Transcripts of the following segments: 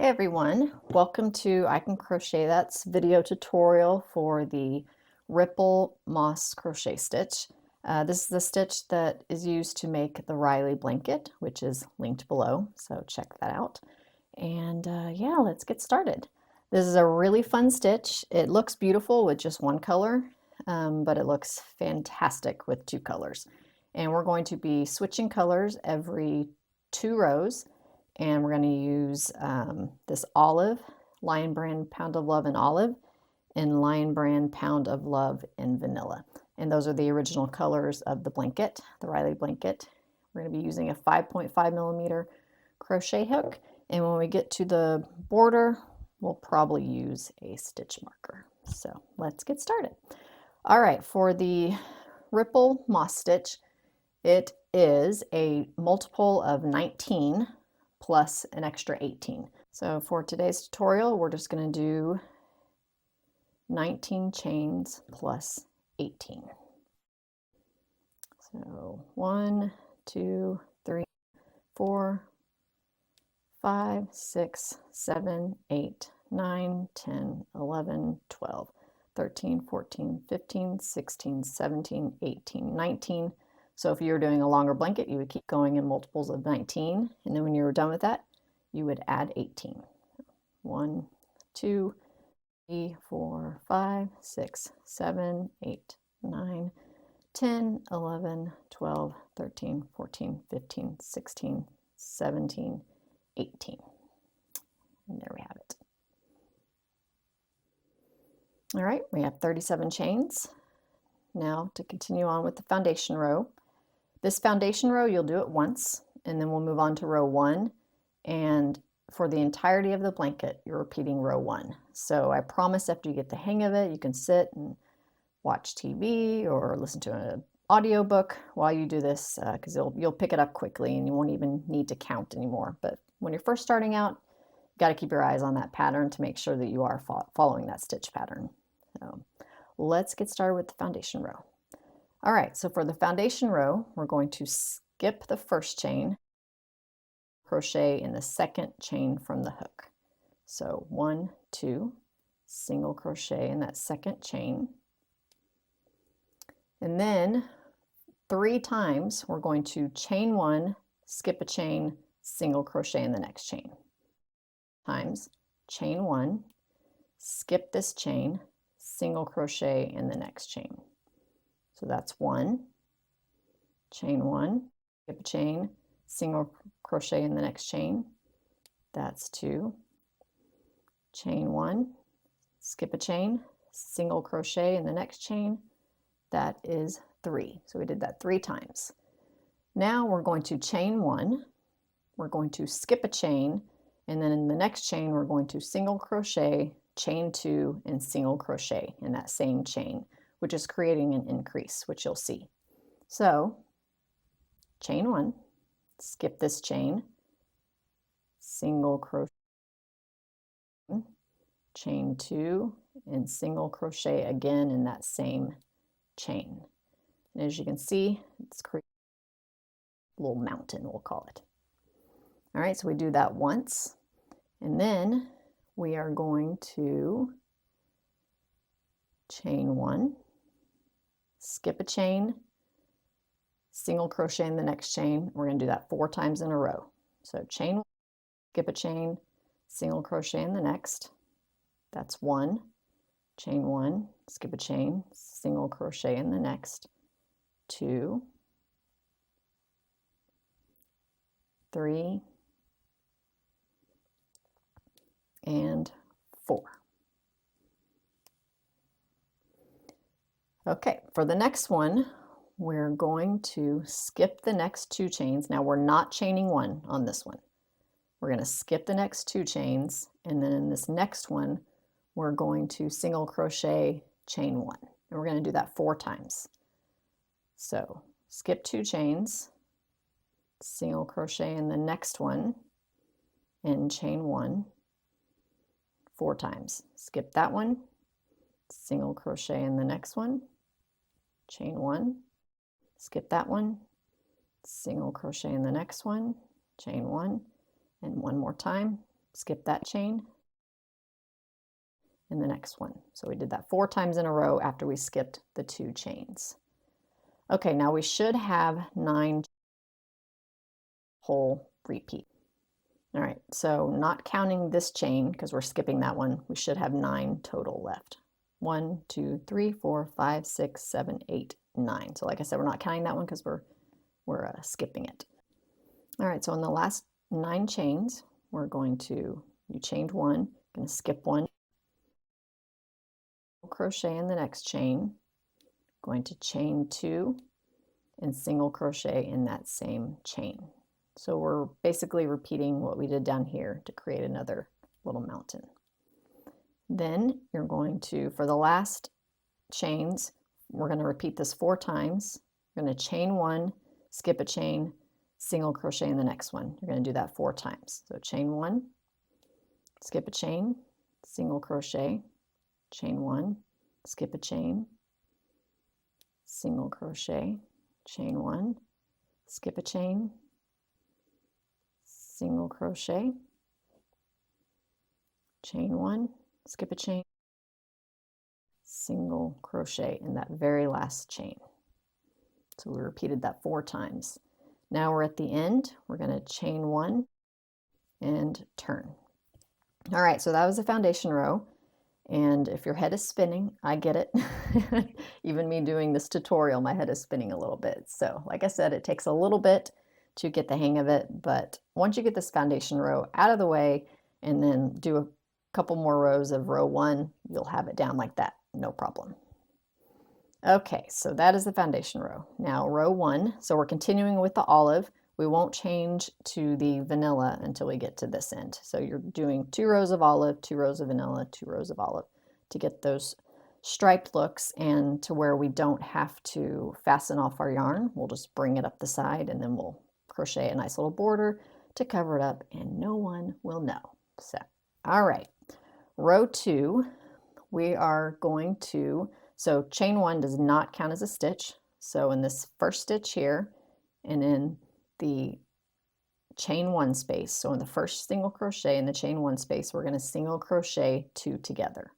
everyone, welcome to I Can Crochet That's video tutorial for the Ripple Moss crochet stitch. This is the stitch that is used to make the Riley blanket, which is linked below, so check that out. And yeah, let's get started. This is a really fun stitch. It looks beautiful with just one color, but it looks fantastic with two colors. And we're going to be switching colors every 2 rows. And we're going to use this olive, Lion Brand Pound of Love in olive, and Lion Brand Pound of Love in vanilla. And those are the original colors of the blanket, the Riley blanket. We're going to be using a 5.5 millimeter crochet hook. And when we get to the border, we'll probably use a stitch marker. So let's get started. All right, for the Ripple Moss stitch, it is a multiple of 19 plus an extra 18. So for today's tutorial, we're just going to do 19 chains plus 18. So 1, 2, 3, 4, 5, 6, 7, 8, 9, 10, 11, 12, 13, 14, 15, 16, 17, 18, 19. So if you were doing a longer blanket, you would keep going in multiples of 19. And then when you were done with that, you would add 18. 1, 2, 3, 4, 5, 6, 7, 8, 9, 10, 11, 12, 13, 14, 15, 16, 17, 18. And there we have it. All right, we have 37 chains. Now to continue on with the foundation row. This foundation row, you'll do it once, and then we'll move on to row 1. And for the entirety of the blanket, you're repeating row 1. So I promise after you get the hang of it, you can sit and watch TV or listen to an audiobook while you do this, because you'll pick it up quickly and you won't even need to count anymore. But when you're first starting out, you got to keep your eyes on that pattern to make sure that you are following that stitch pattern. So let's get started with the foundation row. All right, so for the foundation row, we're going to skip the first chain, crochet in the second chain from the hook. So 1, 2, single crochet in that second chain. And then 3 times, we're going to chain 1, skip a chain, single crochet in the next chain. Times, chain 1, skip this chain, single crochet in the next chain. So that's 1, chain 1, skip a chain, single crochet in the next chain. That's 2, chain 1, skip a chain, single crochet in the next chain. That is 3. So we did that 3 times. Now we're going to chain 1, we're going to skip a chain, and then in the next chain we're going to single crochet, chain 2, and single crochet in that same chain, which is creating an increase, which you'll see. So chain 1, skip this chain, single crochet, chain 2, and single crochet again in that same chain. And as you can see, it's creating a little mountain, we'll call it. All right, so we do that once, and then we are going to chain 1, skip a chain, single crochet in the next chain. We're going to do that 4 times in a row. So chain 1, skip a chain, single crochet in the next. That's 1, chain 1, skip a chain, single crochet in the next. 2, 3, and 4. Okay, for the next one, we're going to skip the next 2 chains. Now we're not chaining 1 on this one. We're going to skip the next 2 chains, and then in this next one, we're going to single crochet, chain 1. And we're going to do that 4 times. So skip 2 chains, single crochet in the next one, and chain 1 4 times. Skip that one, single crochet in the next one, chain 1, skip that one, single crochet in the next one, chain 1, and one more time, skip that chain, and the next one. So we did that 4 times in a row after we skipped the 2 chains. Okay, now we should have 9 whole repeat. All right, so not counting this chain because we're skipping that one, we should have 9 total left. 1, 2, 3, 4, 5, 6, 7, 8, 9. So like I said, we're not counting that one because we're skipping it. All right, so in the last 9 chains, we're going to, you chained 1, going to skip 1, crochet in the next chain, going to chain 2, and single crochet in that same chain. So we're basically repeating what we did down here to create another little mountain. Then you're going to, for the last chains, we're going to repeat this 4 times. You're going to chain 1, skip a chain, single crochet in the next one. You're going to do that 4 times. So chain 1, skip a chain, single crochet, chain 1, skip a chain, single crochet, chain 1, skip a chain, single crochet, chain 1, skip a chain, single crochet in that very last chain. So we repeated that 4 times. Now we're at the end. We're going to chain 1 and turn. All right, so that was the foundation row. And if your head is spinning, I get it. Even me doing this tutorial, my head is spinning a little bit. So like I said, it takes a little bit to get the hang of it, but once you get this foundation row out of the way and then do a couple more rows of row 1, you'll have it down like that, no problem. Okay, so that is the foundation row. Now row 1, so we're continuing with the olive. We won't change to the vanilla until we get to this end. So you're doing 2 rows of olive, 2 rows of vanilla, 2 rows of olive to get those striped looks and to where we don't have to fasten off our yarn. We'll just bring it up the side and then we'll crochet a nice little border to cover it up and no one will know. So, all right, row 2, we are going to, so chain 1 does not count as a stitch. So in this first stitch here and in the chain 1 space, so in the first single crochet in the chain 1 space, we're going to single crochet 2 together.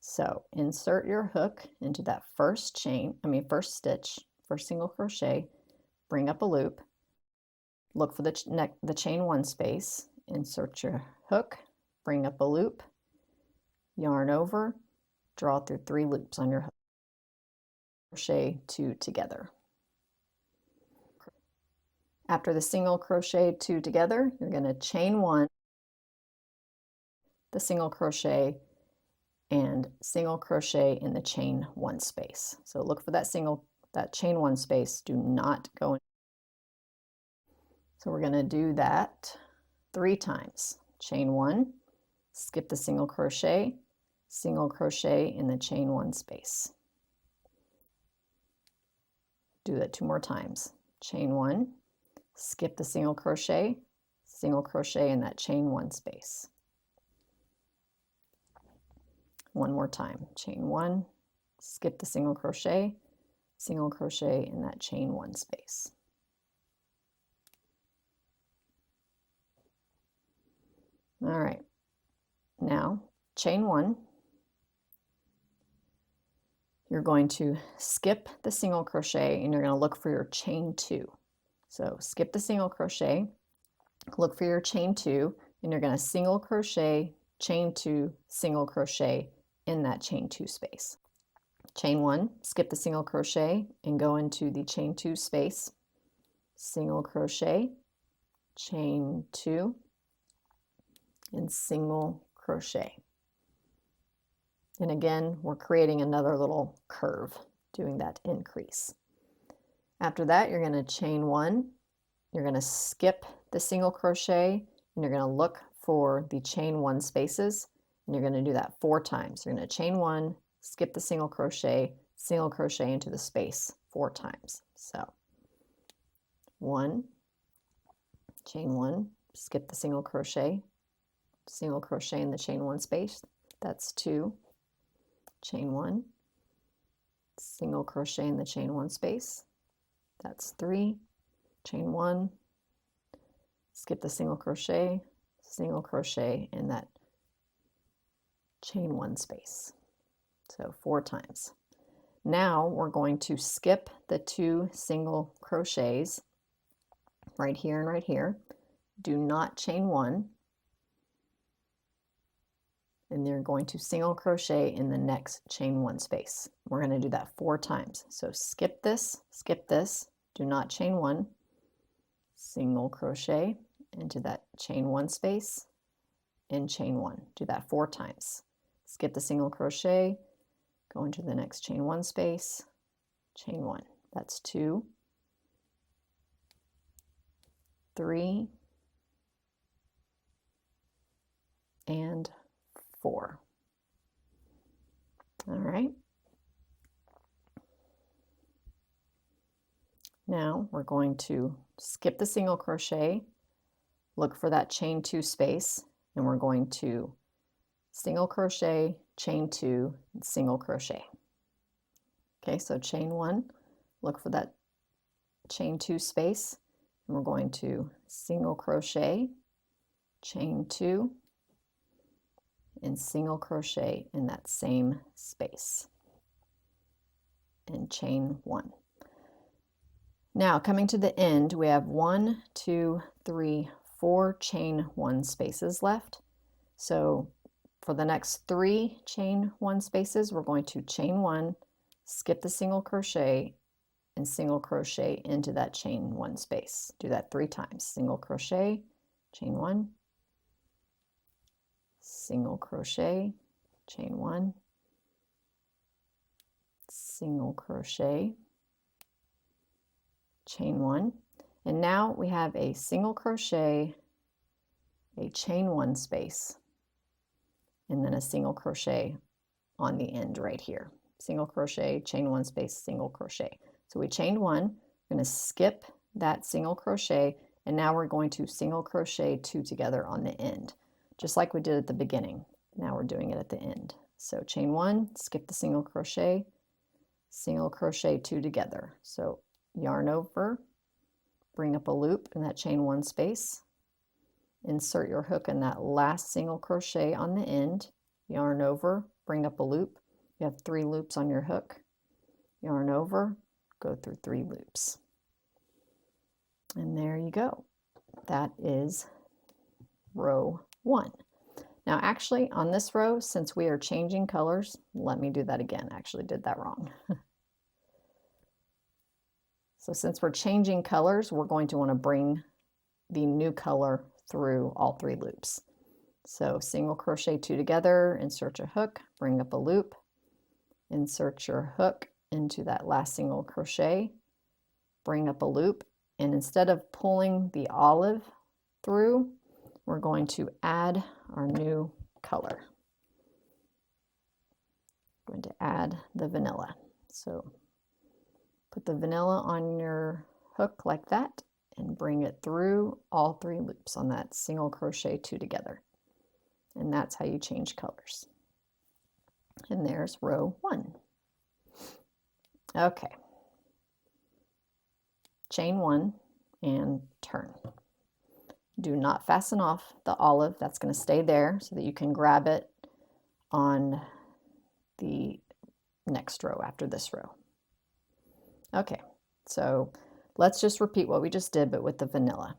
So insert your hook into that first stitch, first single crochet, bring up a loop, look for the chain 1 space, insert your hook, bring up a loop, yarn over, draw through 3 loops on your hook, crochet 2 together. After the single crochet 2 together, you're going to chain 1, the single crochet, and single crochet in the chain 1 space. So look for that chain 1 space. Do not go in. So we're going to do that 3 times. Chain 1, skip the single crochet in the chain 1 space. Do that 2 more times. Chain 1, skip the single crochet in that chain 1 space. 1 more time. Chain 1, skip the single crochet in that chain 1 space. All right, now chain 1, you're going to skip the single crochet and you're going to look for your chain 2. So skip the single crochet, look for your chain 2, and you're going to single crochet, chain 2, single crochet in that chain 2 space. Chain 1, skip the single crochet and go into the chain 2 space, single crochet, chain 2, and single crochet. And again, we're creating another little curve, doing that increase. After that, you're going to chain 1, you're going to skip the single crochet, and you're going to look for the chain 1 spaces, and you're going to do that 4 times. You're going to chain 1, skip the single crochet into the space 4 times. So 1, chain 1, skip the single crochet in the chain 1 space. That's 2, chain 1, single crochet in the chain 1 space. That's 3, chain 1, skip the single crochet single crochet in that chain 1 space. So 4 times. Now we're going to skip the 2 single crochets right here and right here. Do not chain 1. And you're going to single crochet in the next chain 1 space. We're going to do that 4 times. So skip this, do not chain 1, single crochet into that chain 1 space, and chain 1. Do that 4 times. Skip the single crochet, go into the next chain 1 space, chain 1. That's 2, 3, and 4. All right. Now we're going to skip the single crochet, look for that chain 2 space, and we're going to single crochet, chain 2, and single crochet. Okay, so chain 1, look for that chain 2 space, and we're going to single crochet, chain 2, and single crochet in that same space, and chain 1. Now coming to the end, we have 1, 2, 3, 4 chain 1 spaces left. So for the next 3 chain 1 spaces, we're going to chain 1, skip the single crochet, and single crochet into that chain 1 space. Do that 3 times. Single crochet, chain 1, single crochet, chain 1, single crochet, chain 1, and now we have a single crochet, a chain 1 space, and then a single crochet on the end right here. Single crochet, chain 1 space, single crochet. So we chained 1, we're going to skip that single crochet, and now we're going to single crochet 2 together on the end, just like we did at the beginning. Now we're doing it at the end. So chain 1, skip the single crochet, single crochet 2 together. So yarn over, bring up a loop in that chain 1 space, insert your hook in that last single crochet on the end, yarn over, bring up a loop. You have 3 loops on your hook, yarn over, go through 3 loops. And there you go. That is row 1. Now actually on this row, since we are changing colors, let me do that again. I actually did that wrong. So since we're changing colors, we're going to want to bring the new color through all 3 loops. So single crochet 2 together, insert your hook, bring up a loop, insert your hook into that last single crochet, bring up a loop, and instead of pulling the olive through, we're going to add our new color. I'm going to add the vanilla. So put the vanilla on your hook like that and bring it through all 3 loops on that single crochet 2 together. And that's how you change colors. And there's row 1. Okay. Chain 1 and turn. Do not fasten off the olive. That's going to stay there so that you can grab it on the next row after this row. Okay, so let's just repeat what we just did, but with the vanilla.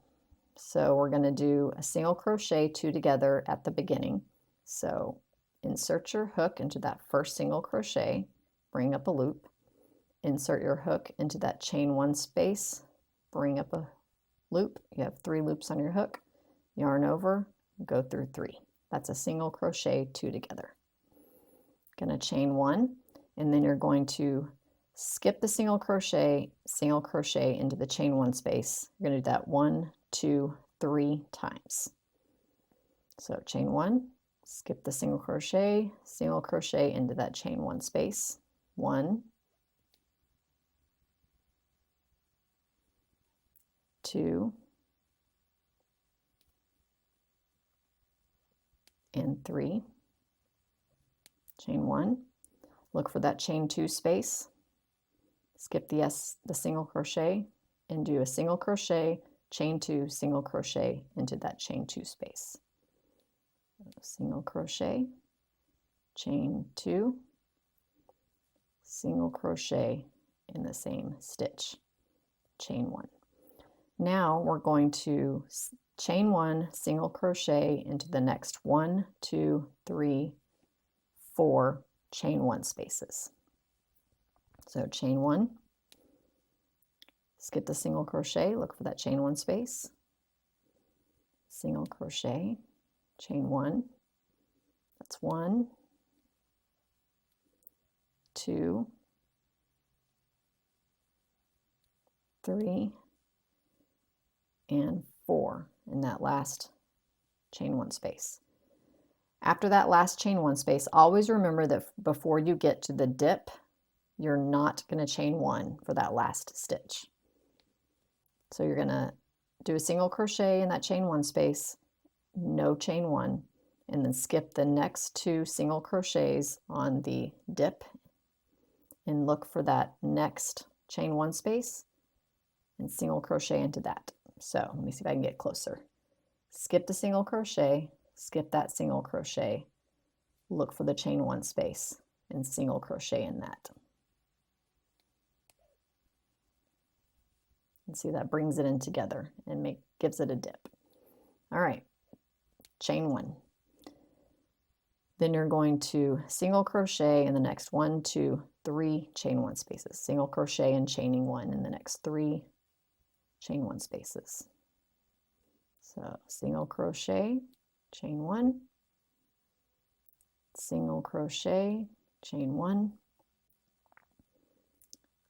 So we're going to do a single crochet 2 together at the beginning. So insert your hook into that first single crochet, bring up a loop, insert your hook into that chain 1 space, bring up a loop. You have 3 loops on your hook, yarn over, go through 3. That's a single crochet 2 together. Going to chain 1, and then you're going to skip the single crochet into the chain 1 space. You're going to do that 1, 2, 3 times. So chain 1, skip the single crochet into that chain 1 space. 1, 2, and 3. Chain 1, look for that chain 2 space, skip the single crochet, and do a single crochet, chain 2, single crochet into that chain 2 space. single crochet, chain 2, single crochet in the same stitch, chain 1. Now we're going to chain 1, single crochet into the next 1, 2, 3, 4 chain 1 spaces. So chain 1, skip the single crochet, look for that chain 1 space, single crochet, chain 1, that's 1, 2, 3, and 4 in that last chain 1 space. After that last chain 1 space, always remember that before you get to the dip, you're not going to chain 1 for that last stitch. So you're going to do a single crochet in that chain 1 space, no chain 1, and then skip the next 2 single crochets on the dip and look for that next chain 1 space and single crochet into that. So let me see if I can get closer. Skip the single crochet, skip that single crochet, look for the chain 1 space and single crochet in that. And see, that brings it in together and gives it a dip. All right, chain 1. Then you're going to single crochet in the next 1, 2, 3 chain 1 spaces. Single crochet and chaining 1 in the next 3 chain 1 spaces. So single crochet, chain 1, single crochet, chain 1,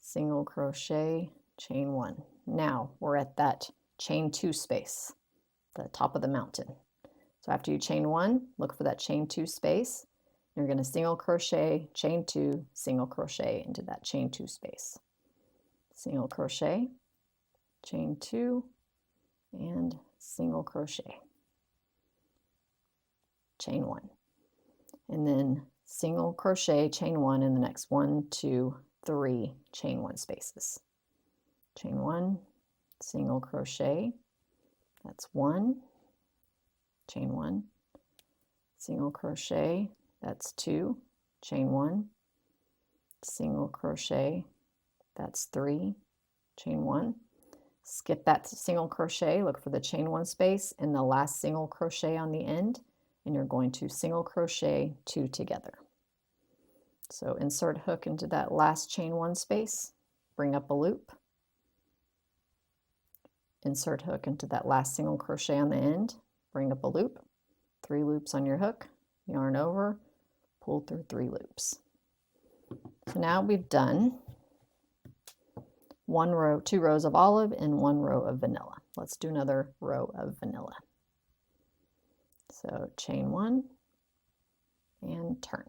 single crochet, chain 1. Now we're at that chain 2 space, the top of the mountain. So after you chain 1, look for that chain 2 space. You're going to single crochet, chain 2, single crochet into that chain 2 space. Single crochet, chain 2, and single crochet, chain 1. And then single crochet, chain 1 in the next 1, 2, 3 chain 1 spaces. Chain 1, single crochet, that's 1, chain 1, single crochet, that's 2, chain 1, single crochet, that's 3, chain 1. Skip that single crochet, look for the chain 1 space and the last single crochet on the end, and you're going to single crochet 2 together. So insert hook into that last chain 1 space, bring up a loop, insert hook into that last single crochet on the end, bring up a loop, 3 loops on your hook, yarn over, pull through 3 loops. So now we've done 1 row, 2 rows of olive and 1 row of vanilla. Let's do another row of vanilla. So chain 1 and turn.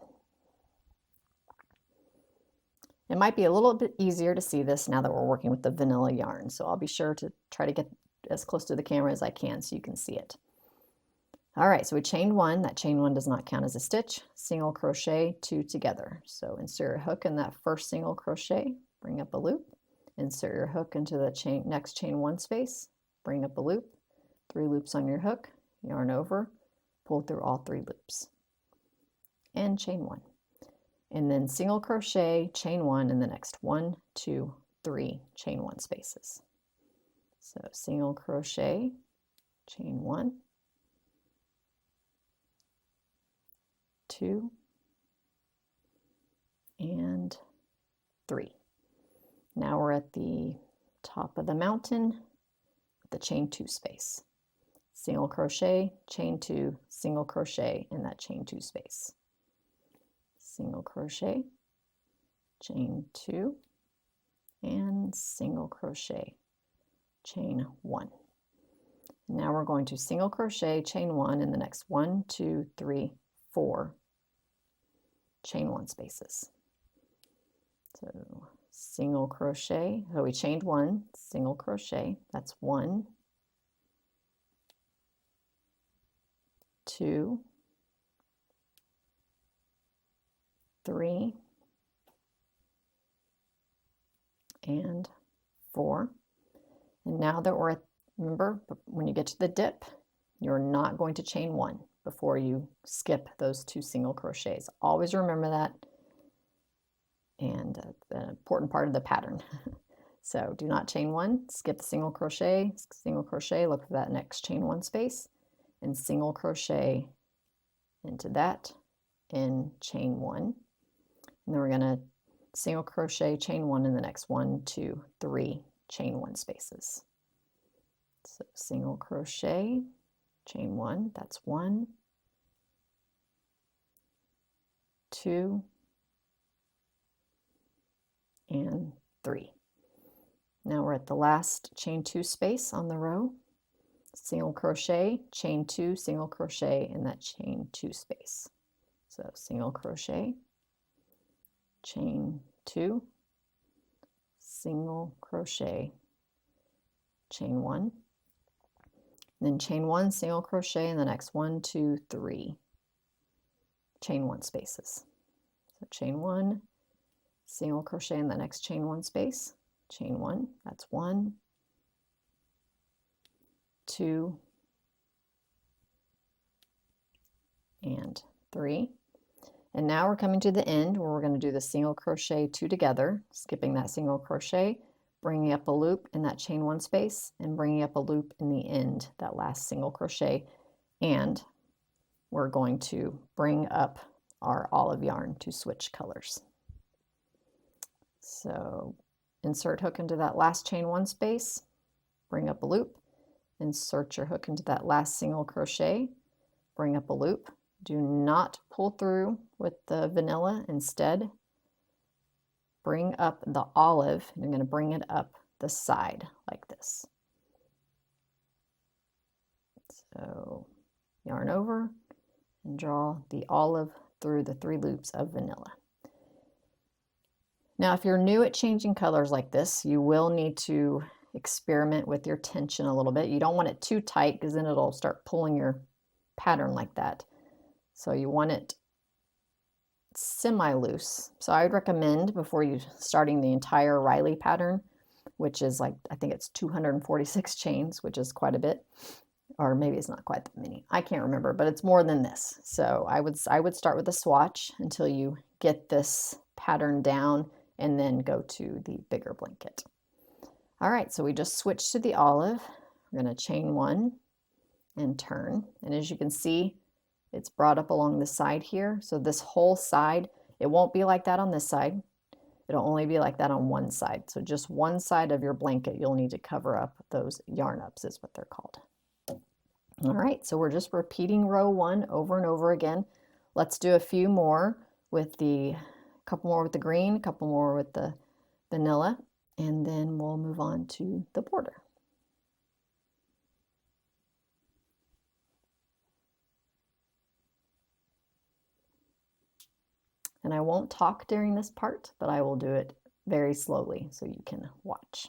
It might be a little bit easier to see this now that we're working with the vanilla yarn, so I'll be sure to try to get as close to the camera as I can so you can see it. All right, so we chained 1. That chain 1 does not count as a stitch. Single crochet 2 together. So insert a hook in that first single crochet, bring up a loop, insert your hook into the next chain 1 space, bring up a loop, 3 loops on your hook, yarn over, pull through all 3 loops, and chain 1. And then single crochet, chain 1 in the next 1, 2, 3 chain 1 spaces. So single crochet, chain 1, 2, and 3. Now we're at the top of the mountain, the chain 2 space. Single crochet, chain 2, single crochet in that chain 2 space. Single crochet, chain 2, and single crochet, chain 1. Now we're going to single crochet, chain 1 in the next 1, 2, 3, 4 chain 1 spaces. So single crochet, so we chained 1, single crochet, that's 1, 2, 3, and 4. And now that we're at, remember, when you get to the dip, You're not going to chain one before you skip those 2 single crochets. Always remember that, and an important part of the pattern. So do not chain one, skip the single crochet, look for that next chain one space, and single crochet into that, and chain one. And then we're going to single crochet, chain one in the next 1, 2, 3 chain one spaces. So single crochet, chain one, that's 1, 2, and 3. Now we're at the last chain 2 space on the row. Single crochet, chain 2, single crochet in that chain 2 space. So single crochet, chain 2, single crochet, chain 1, then chain 1, single crochet in the next 1, 2, 3 chain 1 spaces. So chain 1, single crochet in the next chain 1 space, chain 1, that's 1, 2, and 3. And now we're coming to the end where we're going to do the single crochet 2 together, skipping that single crochet, bringing up a loop in that chain 1 space, and bringing up a loop in the end, that last single crochet, and we're going to bring up our olive yarn to switch colors. So insert hook into that last chain 1 space, bring up a loop, insert your hook into that last single crochet, bring up a loop. Do not pull through with the vanilla. Instead, bring up the olive. You're going to bring it up the side like this. So yarn over and draw the olive through the 3 loops of vanilla. Now, if you're new at changing colors like this, you will need to experiment with your tension a little bit. You don't want it too tight because then it'll start pulling your pattern like that. So you want it semi-loose. So I would recommend before you starting the entire Riley pattern, which is like, I think it's 246 chains, which is quite a bit, or maybe it's not quite that many. I can't remember, but it's more than this. So I would start with a swatch until you get this pattern down and then go to the bigger blanket. All right, so we just switched to the olive. We're going to chain 1 and turn. And as you can see, it's brought up along the side here. So this whole side, it won't be like that on this side. It'll only be like that on one side. So just one side of your blanket, you'll need to cover up. Those yarn ups is what they're called. All right, so we're just repeating row 1 over and over again. Let's do a few more with a couple more with the green, a couple more with the vanilla, and then we'll move on to the border. And I won't talk during this part, but I will do it very slowly so you can watch.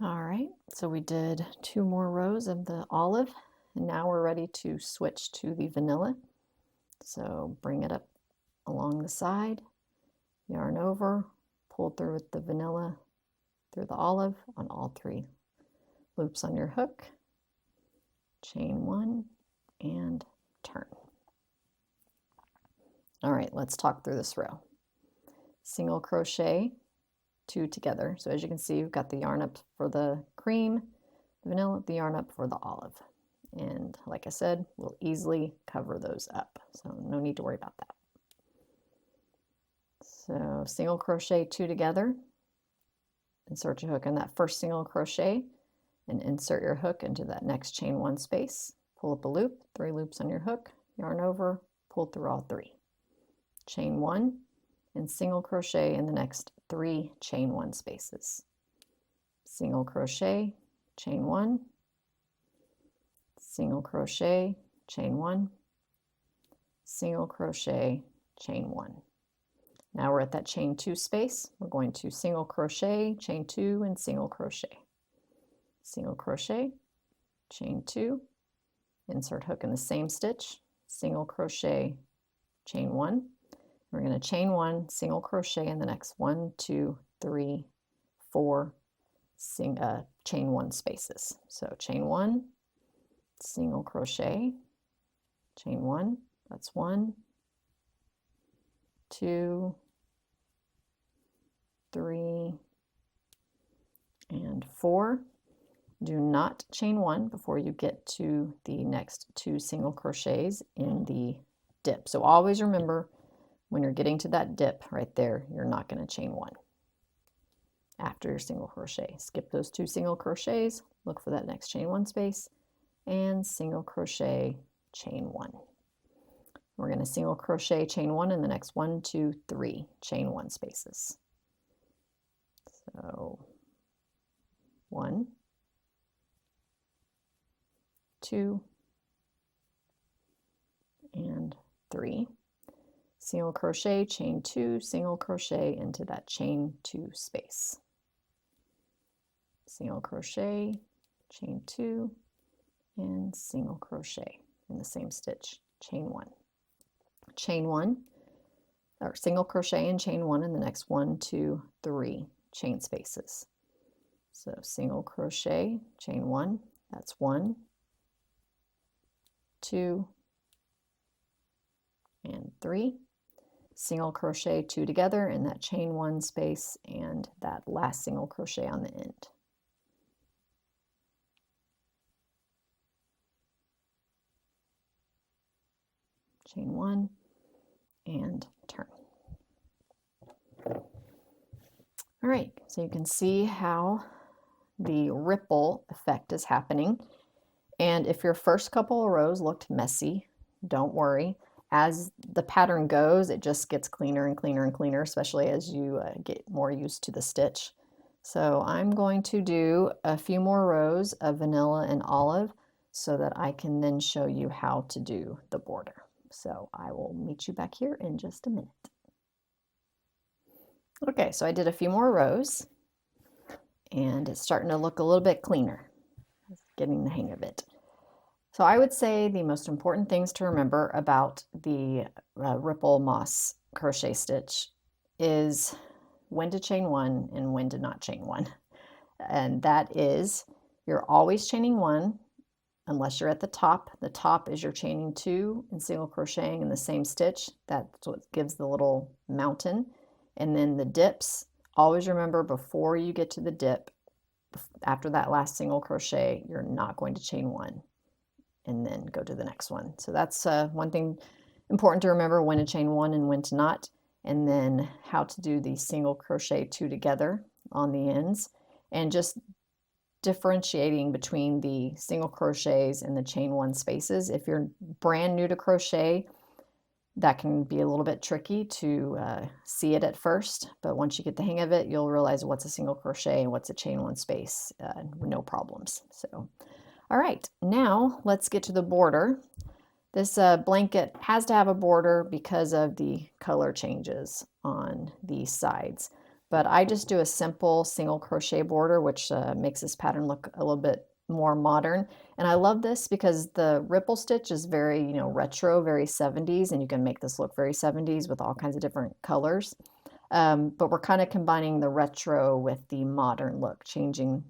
All right, so we did 2 more rows of the olive, and now we're ready to switch to the vanilla. So bring it up along the side, yarn over, pull through with the vanilla through the olive on all 3 loops on your hook, chain 1, and turn. All right, let's talk through this row. Single crochet, 2 together. So as you can see, we've got the yarn up for the cream, the vanilla, the yarn up for the olive. And like I said, we'll easily cover those up. So no need to worry about that. So single crochet 2 together, insert your hook in that first single crochet and insert your hook into that next chain 1 space. Pull up a loop, 3 loops on your hook, yarn over, pull through all 3. Chain 1 and single crochet in the next 3 chain 1 spaces. Single crochet, chain 1, single crochet, chain 1, single crochet, chain 1. Now we're at that chain 2 space. We're going to single crochet, chain 2, and single crochet. Single crochet, chain 2, insert hook in the same stitch, single crochet, chain 1. We're going to chain 1, single crochet in the next 1, 2, 3, 4 chain 1 spaces. So chain 1, single crochet, chain 1, that's 1, 2, 3, and 4. Do not chain 1 before you get to the next 2 single crochets in the dip. So always remember, when you're getting to that dip right there, you're not going to chain 1 after your single crochet. Skip those 2 single crochets, look for that next chain 1 space, and single crochet, chain 1. We're going to single crochet, chain 1 in the next 1, 2, 3 chain 1 spaces. So 1, 2, and 3. Single crochet, chain 2, single crochet into that chain 2 space. Single crochet, chain 2, and single crochet in the same stitch, chain 1. Chain 1, or single crochet and chain 1 in the next 1, 2, 3 chain spaces. So single crochet, chain 1, that's 1, 2, and 3. Single crochet 2 together in that chain 1 space and that last single crochet on the end. Chain 1 and turn. All right, so you can see how the ripple effect is happening. And if your first couple of rows looked messy, don't worry. As the pattern goes, it just gets cleaner and cleaner and cleaner, especially as you get more used to the stitch. So I'm going to do a few more rows of vanilla and olive so that I can then show you how to do the border. So I will meet you back here in just a minute. Okay, so I did a few more rows and it's starting to look a little bit cleaner. Getting the hang of it. So I would say the most important things to remember about the ripple moss crochet stitch is when to chain 1 and when to not chain 1. And that is, you're always chaining 1 unless you're at the top. The top is you're chaining 2 and single crocheting in the same stitch. That's what gives the little mountain. And then the dips, always remember before you get to the dip, after that last single crochet, you're not going to chain 1 and then go to the next one. So that's one thing important to remember, when to chain 1 and when to not, and then how to do the single crochet 2 together on the ends, and just differentiating between the single crochets and the chain 1 spaces. If you're brand new to crochet, that can be a little bit tricky to see it at first, but once you get the hang of it, you'll realize what's a single crochet and what's a chain 1 space, no problems. So, all right, now let's get to the border. This blanket has to have a border because of the color changes on the sides. but I just do a simple single crochet border, which makes this pattern look a little bit more modern. And I love this because the ripple stitch is very, retro, very 70s, and you can make this look very 70s with all kinds of different colors. But we're kind of combining the retro with the modern look, changing,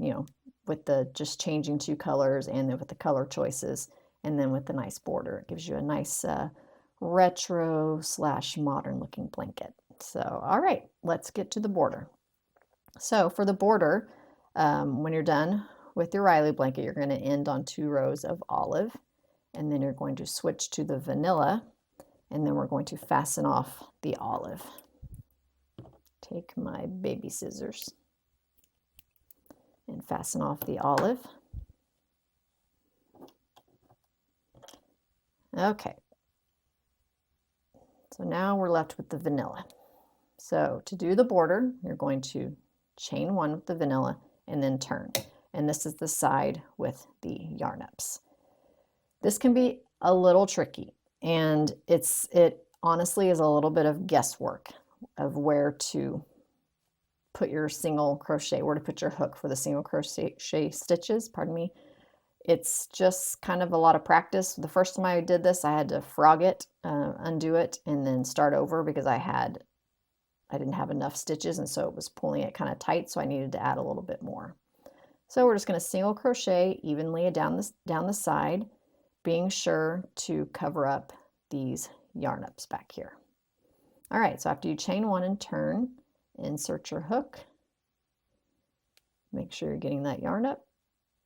with the just changing two colors and then with the color choices and then with the nice border. It gives you a nice retro / modern looking blanket. So, all right, let's get to the border. So for the border, when you're done with your Riley blanket, you're going to end on 2 rows of olive, and then you're going to switch to the vanilla, and then we're going to fasten off the olive. Take my baby scissors and fasten off the olive. Okay, so now we're left with the vanilla. So to do the border, you're going to chain 1 with the vanilla and then turn. And this is the side with the yarn ups. This can be a little tricky, and it honestly is a little bit of guesswork of where to put your single crochet, where to put your hook for the single crochet stitches, pardon me. It's just kind of a lot of practice. The first time I did this, I had to frog it, undo it, and then start over because I didn't have enough stitches, and so it was pulling it kind of tight, so I needed to add a little bit more. So we're just going to single crochet evenly down the side, being sure to cover up these yarn ups back here. All right, so after you chain 1 and turn, insert your hook, make sure you're getting that yarn up,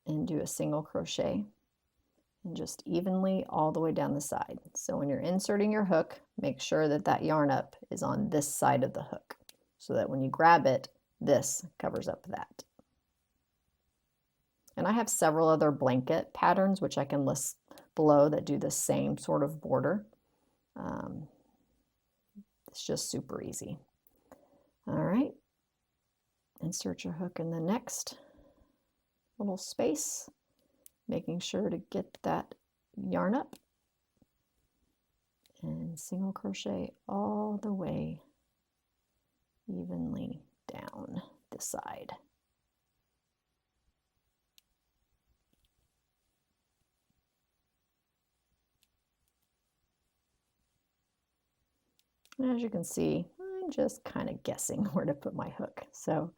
and do a single crochet and just evenly all the way down the side. So when you're inserting your hook, make sure that that yarn up is on this side of the hook so that when you grab it, this covers up that. And I have several other blanket patterns which I can list below that do the same sort of border. It's just super easy. All right, insert your hook in the next little space, making sure to get that yarn up and single crochet all the way evenly down the side. As you can see, I'm just kind of guessing where to put my hook. So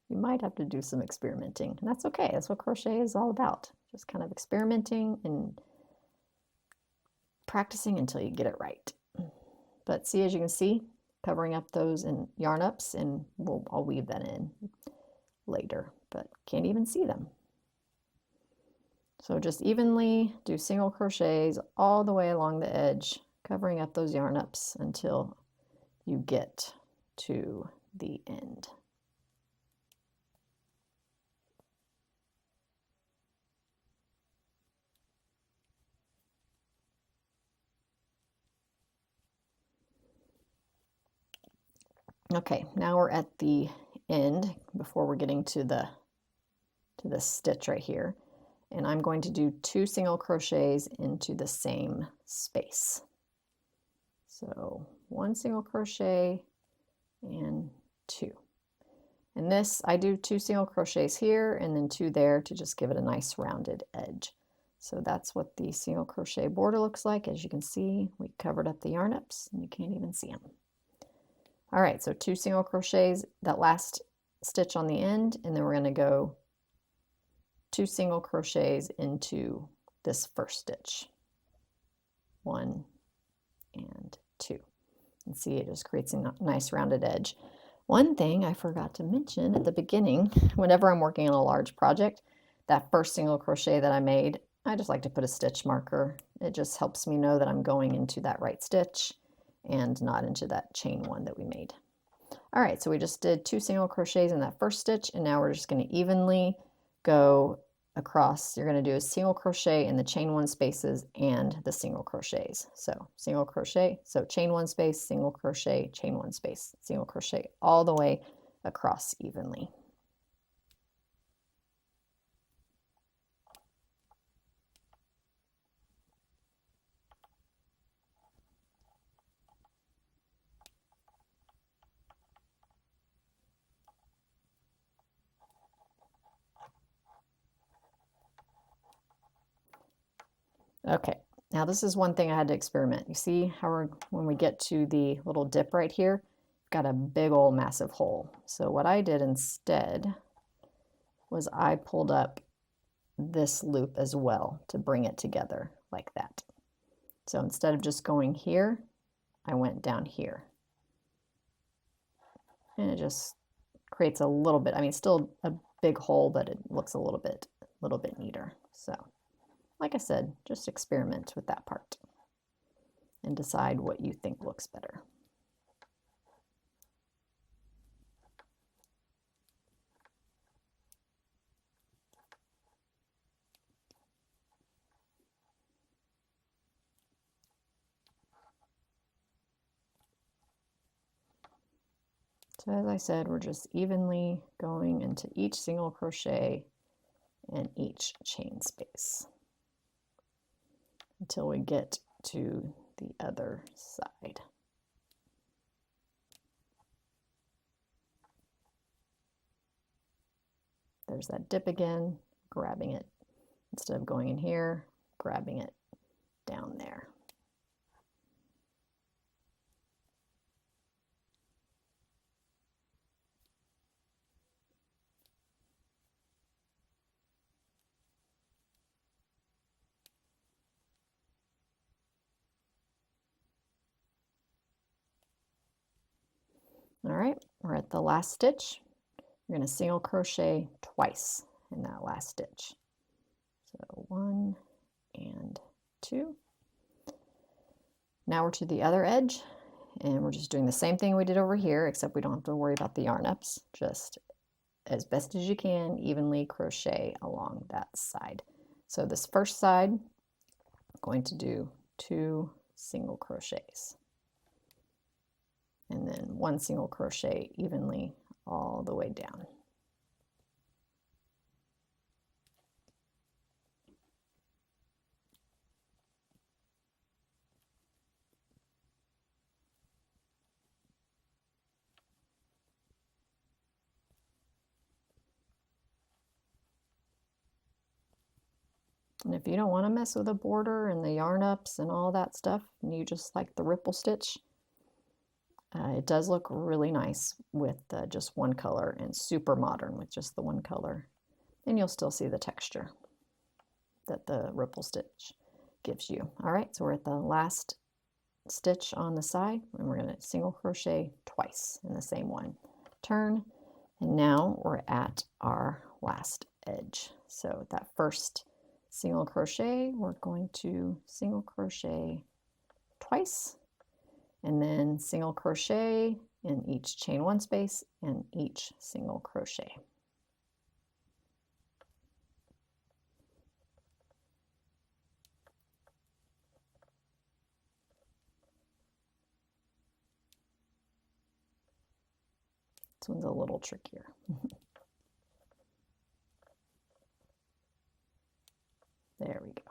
you might have to do some experimenting, and that's okay. That's what crochet is all about. Just kind of experimenting and practicing until you get it right. But see, as you can see, covering up those in yarn ups, and I'll weave that in later, but can't even see them. So just evenly do single crochets all the way along the edge, covering up those yarn ups until you get to the end. Okay, now we're at the end before we're getting to this stitch right here, and I'm going to do 2 single crochets into the same space. So 1 single crochet and 2. And this, I do 2 single crochets here and then 2 there to just give it a nice rounded edge. So that's what the single crochet border looks like. As you can see, we covered up the yarn ups and you can't even see them. All right, so 2 single crochets, that last stitch on the end, and then we're going to go 2 single crochets into this first stitch. 1 and 2. And see, it just creates a nice rounded edge. One thing I forgot to mention at the beginning, whenever I'm working on a large project, that first single crochet that I made, I just like to put a stitch marker. It just helps me know that I'm going into that right stitch and not into that chain 1 that we made. All right, so we just did 2 single crochets in that first stitch, and now we're just going to evenly go across. You're going to do a single crochet in the chain 1 spaces and the single crochets. So single crochet, so chain 1 space, single crochet, chain 1 space, single crochet, all the way across evenly. Okay, now this is one thing I had to experiment. You see how when we get to the little dip right here, got a big old massive hole. So what I did instead was I pulled up this loop as well to bring it together like that. So instead of just going here, I went down here. And it just creates a little bit, I mean, still a big hole, but it looks a little bit neater. So like I said, just experiment with that part and decide what you think looks better. So as I said, we're just evenly going into each single crochet and each chain space until we get to the other side. There's that dip again, grabbing it instead of going in here, grabbing it down there. All right, we're at the last stitch. You're going to single crochet twice in that last stitch. So 1 and 2. Now we're to the other edge, and we're just doing the same thing we did over here, except we don't have to worry about the yarn ups. Just as best as you can, evenly crochet along that side. So this first side, I'm going to do 2 single crochets. And then 1 single crochet evenly all the way down. And if you don't want to mess with the border and the yarn ups and all that stuff, and you just like the ripple stitch, it does look really nice with just one color and super modern with just the one color. And you'll still see the texture that the ripple stitch gives you. All right, so we're at the last stitch on the side, and we're going to single crochet twice in the same one. Turn, and now we're at our last edge. So that first single crochet, we're going to single crochet twice, and then single crochet in each chain 1 space and each single crochet. This one's a little trickier. There we go.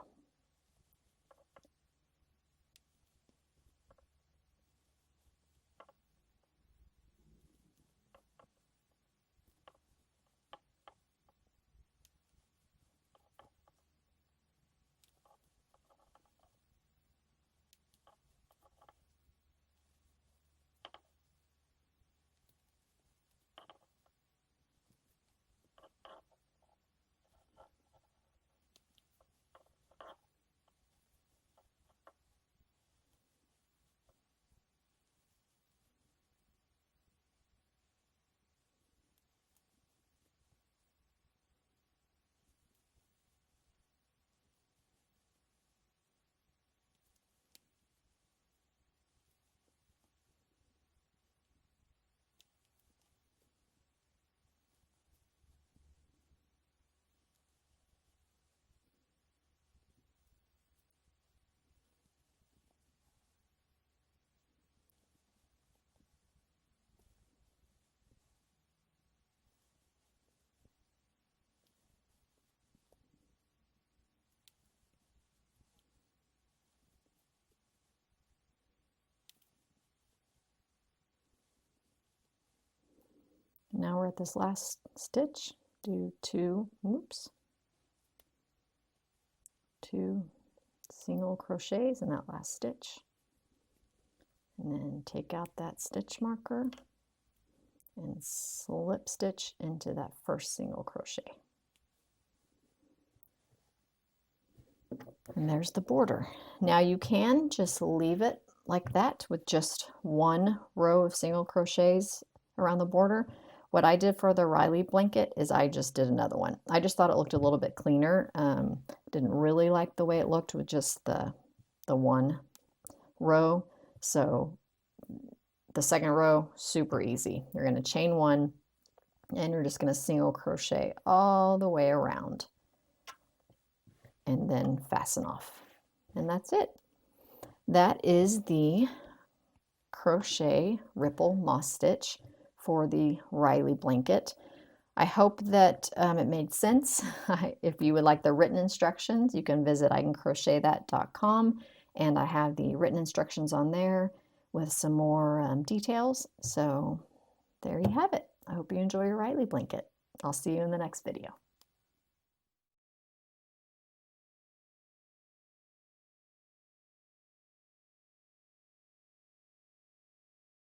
Now we're at this last stitch. Do 2, oops, 2 single crochets in that last stitch, and then take out that stitch marker and slip stitch into that first single crochet. And there's the border. Now you can just leave it like that with just one row of single crochets around the border. What I did for the Riley blanket is I just did another one. I just thought it looked a little bit cleaner. Didn't really like the way it looked with just the one row. So the second row, super easy. You're going to chain one and you're just going to single crochet all the way around and then fasten off. And that's it. That is the crochet ripple moss stitch for the Riley blanket. I hope that it made sense. If you would like the written instructions, you can visit icancrochetthat.com, and I have the written instructions on there with some more details. So there you have it. I hope you enjoy your Riley blanket. I'll see you in the next video.